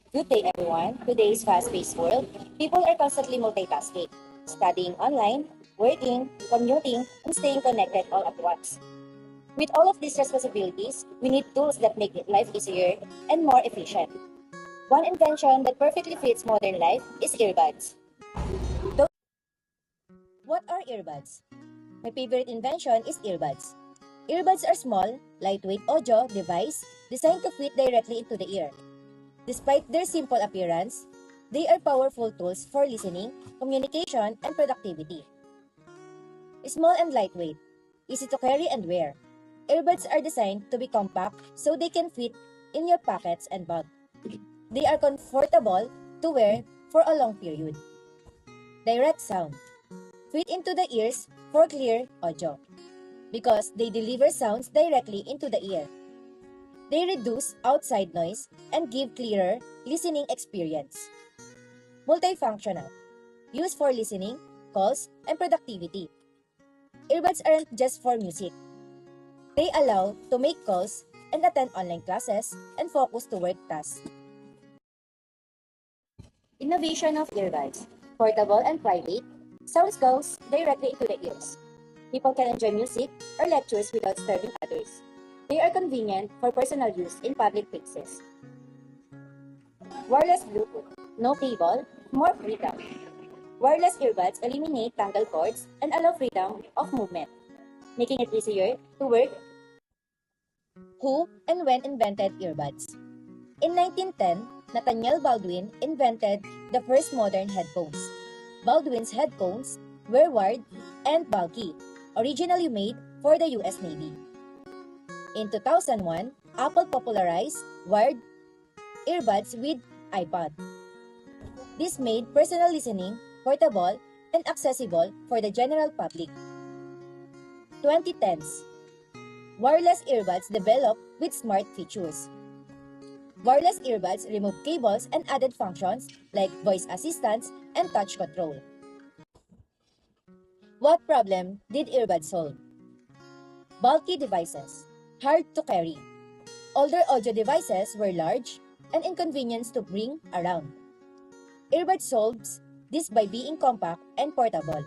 Good day, everyone. Today's fast-paced world, people are constantly multitasking, studying online, working, commuting, and staying connected all at once. With all of these responsibilities, we need tools that make life easier and more efficient. One invention that perfectly fits modern life is earbuds. Tho- What are earbuds? My favorite invention is earbuds. Earbuds are small, lightweight audio device designed to fit directly into the ear. Despite their simple appearance, they are powerful tools for listening, communication, and productivity. Small and lightweight, easy to carry and wear. Earbuds are designed to be compact so they can fit in your pockets and bag. They are comfortable to wear for a long period. Direct sound, fit into the ears for clear audio because they deliver sounds directly into the ear. They reduce outside noise and give clearer listening experience. Multifunctional, used for listening, calls, and productivity. Earbuds aren't just for music. They allow to make calls and attend online classes and focus to work tasks. Innovation of earbuds. Portable and private. Sounds goes directly into the ears. People can enjoy music or lectures without disturbing others. They are convenient for personal use in public places. Wireless Bluetooth. No cable, more freedom. Wireless earbuds eliminate tangled cords and allow freedom of movement, making it easier to work. Who and when invented earbuds? In 1910, Nathaniel Baldwin invented the first modern headphones. Baldwin's headphones were wired and bulky, originally made for the US Navy. In 2001, Apple popularized wired earbuds with iPod. This made personal listening portable and accessible for the general public. 2010s, wireless earbuds developed with smart features. Wireless earbuds remove cables and added functions like voice assistance and touch control. What problem did earbuds solve? Bulky devices, hard to carry. Older audio devices were large and inconvenienced to bring around. Earbuds solves this by being compact and portable.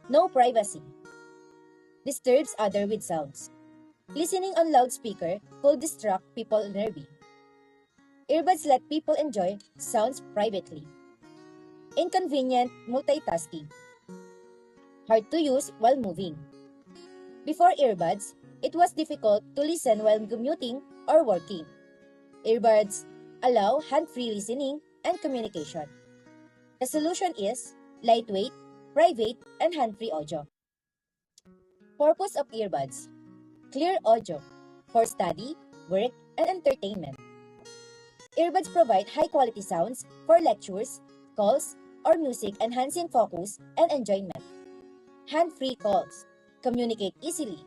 No privacy. Disturbs other with sounds. Listening on loudspeaker could distract people nervy. Earbuds let people enjoy sounds privately. Inconvenient multitasking. Hard to use while moving. Before earbuds, it was difficult to listen while commuting or working. Earbuds allow hand-free listening and communication. The solution is lightweight, private, and hand-free audio. Purpose of earbuds: clear audio for study, work, and entertainment. Earbuds provide high-quality sounds for lectures, calls, or music, enhancing focus and enjoyment. Hand-free calls communicate easily.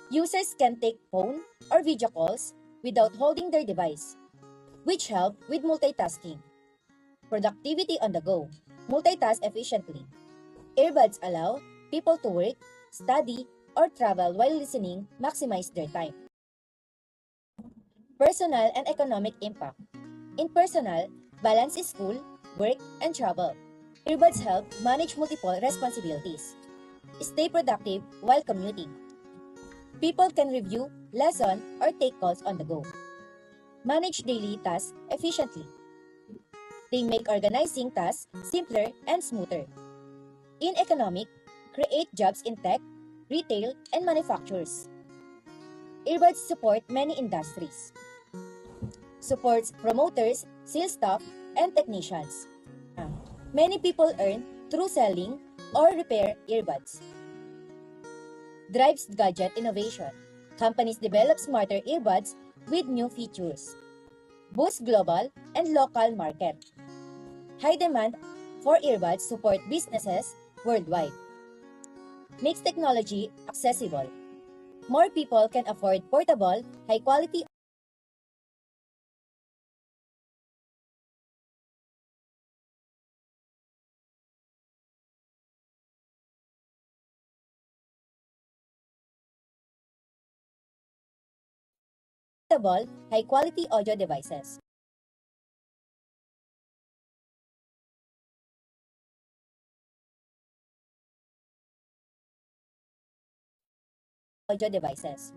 Users can take phone or video calls without holding their device, which help with multitasking. Productivity on the go. Multitask efficiently. Earbuds allow people to work, study, or travel while listening, maximize their time. Personal and economic impact. In personal, balance is school, work, and travel. Earbuds help manage multiple responsibilities. Stay productive while commuting. People can review, lesson, or take calls on the go. Manage daily tasks efficiently. They make organizing tasks simpler and smoother. In economic, create jobs in tech, retail, and manufacturers. Earbuds support many industries. Supports promoters, sales staff, and technicians. Many people earn through selling or repair earbuds. Drives gadget innovation. Companies develop smarter earbuds with new features. Boosts global and local market. High demand for earbuds support businesses worldwide. Makes technology accessible. More people can afford portable, high-quality portable, high-quality audio devices. audio devices.